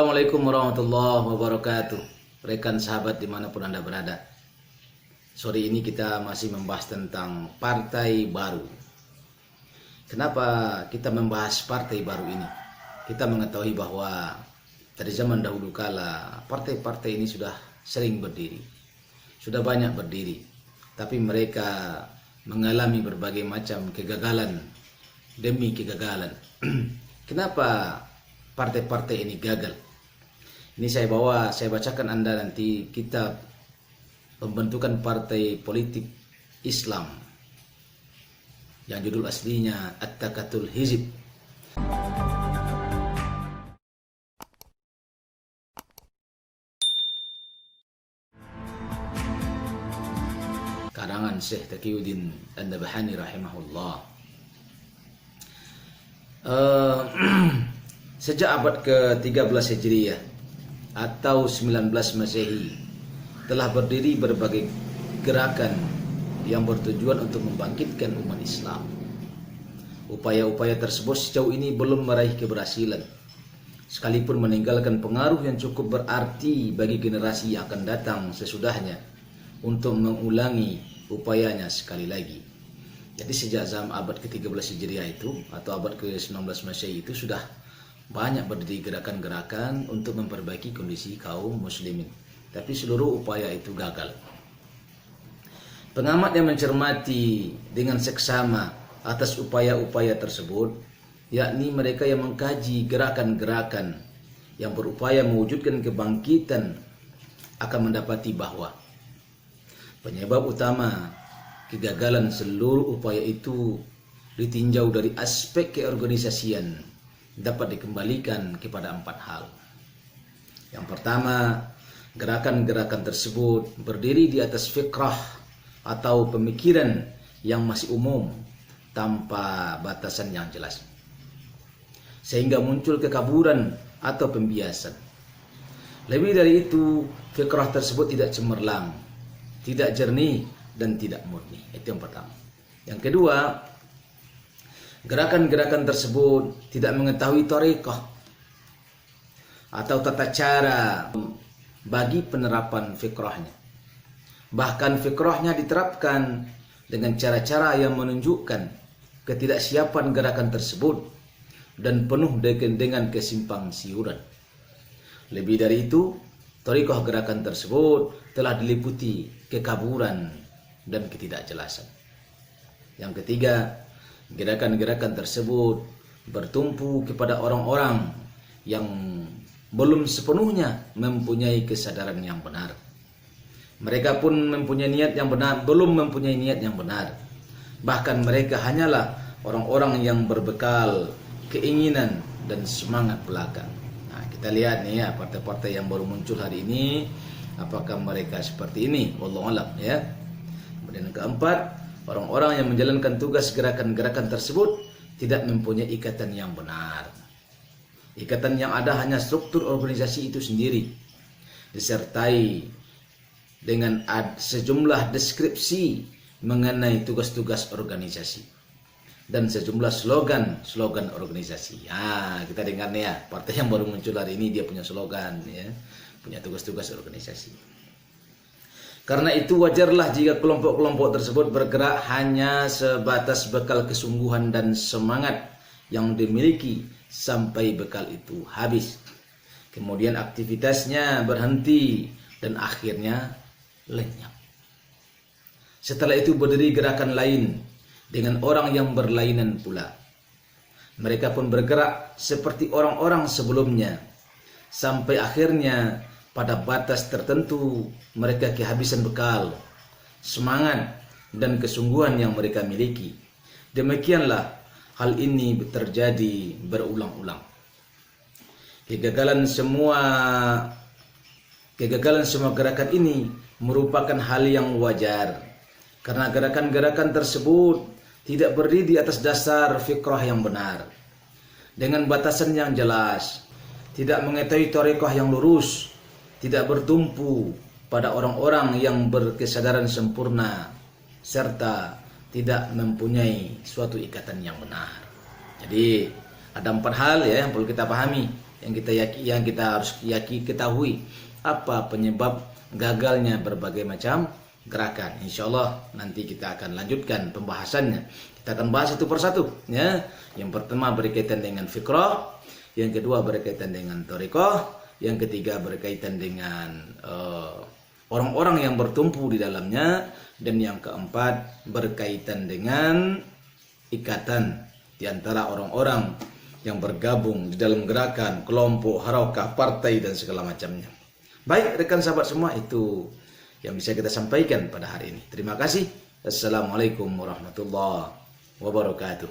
Assalamualaikum warahmatullahi wabarakatuh. Rekan sahabat dimanapun Anda berada, sore ini kita masih membahas tentang partai baru. Kenapa kita membahas partai baru ini? Kita mengetahui bahwa dari zaman dahulu kala partai-partai ini sudah sering berdiri, sudah banyak berdiri, tapi mereka mengalami berbagai macam kegagalan demi kegagalan. Kenapa partai-partai ini gagal? Ini saya bacakan Anda nanti kitab pembentukan partai politik Islam yang judul aslinya At-Takatul Hizib. Karangan Syekh Taqiyuddin An-Nabhani rahimahullah. Sejak abad ke-13 Hijriah atau 19 Masehi telah berdiri berbagai gerakan yang bertujuan untuk membangkitkan umat Islam. Upaya-upaya tersebut sejauh ini belum meraih keberhasilan, sekalipun meninggalkan pengaruh yang cukup berarti bagi generasi yang akan datang sesudahnya untuk mengulangi upayanya sekali lagi. Jadi sejak zaman abad ke-13 Hijriah itu atau abad ke-19 Masehi itu sudah banyak berdiri gerakan-gerakan untuk memperbaiki kondisi kaum muslimin, tapi seluruh upaya itu gagal. Pengamat yang mencermati dengan seksama atas upaya-upaya tersebut, yakni mereka yang mengkaji gerakan-gerakan yang berupaya mewujudkan kebangkitan, akan mendapati bahwa penyebab utama kegagalan seluruh upaya itu ditinjau dari aspek keorganisasian dapat dikembalikan kepada 4 hal. Yang pertama, gerakan-gerakan tersebut berdiri di atas fikrah atau pemikiran yang masih umum tanpa batasan yang jelas, sehingga muncul kekaburan atau pembiasan. Lebih dari itu, fikrah tersebut tidak cemerlang, tidak jernih, dan tidak murni. Itu yang pertama. Yang kedua, gerakan-gerakan tersebut tidak mengetahui thariqah atau tata cara bagi penerapan fikrahnya. Bahkan fikrahnya diterapkan dengan cara-cara yang menunjukkan ketidaksiapan gerakan tersebut dan penuh dengan kesimpang siuran. Lebih dari itu, thariqah gerakan tersebut telah diliputi kekaburan dan ketidakjelasan. Yang ketiga, gerakan-gerakan tersebut bertumpu kepada orang-orang yang belum sepenuhnya mempunyai kesadaran yang benar. Mereka pun mempunyai niat yang benar, belum mempunyai niat yang benar. Bahkan mereka hanyalah orang-orang yang berbekal keinginan dan semangat belaka. Nah, kita lihat nih ya, partai-partai yang baru muncul hari ini, apakah mereka seperti ini? Wallahu a'lam ya. Kemudian yang keempat, orang-orang yang menjalankan tugas gerakan-gerakan tersebut tidak mempunyai ikatan yang benar. Ikatan yang ada hanya struktur organisasi itu sendiri, disertai dengan sejumlah deskripsi mengenai tugas-tugas organisasi dan sejumlah slogan organisasi. Kita dengar nih ya, partai yang baru muncul hari ini dia punya slogan ya, punya tugas-tugas organisasi. Karena itu wajarlah jika kelompok-kelompok tersebut bergerak hanya sebatas bekal kesungguhan dan semangat yang dimiliki sampai bekal itu habis. Kemudian aktivitasnya berhenti dan akhirnya lenyap. Setelah itu berdiri gerakan lain dengan orang yang berlainan pula. Mereka pun bergerak seperti orang-orang sebelumnya sampai akhirnya pada batas tertentu mereka kehabisan bekal, semangat, dan kesungguhan yang mereka miliki. Demikianlah hal ini terjadi berulang-ulang. Kegagalan semua gerakan ini merupakan hal yang wajar, karena gerakan-gerakan tersebut tidak berdiri di atas dasar fikrah yang benar, dengan batasan yang jelas, tidak mengetahui thariqah yang lurus, tidak bertumpu pada orang-orang yang berkesadaran sempurna, serta tidak mempunyai suatu ikatan yang benar. Jadi ada 4 hal ya yang perlu kita pahami. yang kita harus ketahui apa penyebab gagalnya berbagai macam gerakan. Insya Allah nanti kita akan lanjutkan pembahasannya. Kita akan bahas satu persatu. Ya. Yang pertama berkaitan dengan fikrah, yang kedua berkaitan dengan thariqah, yang ketiga berkaitan dengan orang-orang yang bertumpu di dalamnya, dan yang keempat berkaitan dengan ikatan di antara orang-orang yang bergabung di dalam gerakan, kelompok, harakah, partai dan segala macamnya. Baik rekan sahabat semua, itu yang bisa kita sampaikan pada hari ini. Terima kasih. Assalamualaikum warahmatullahi wabarakatuh.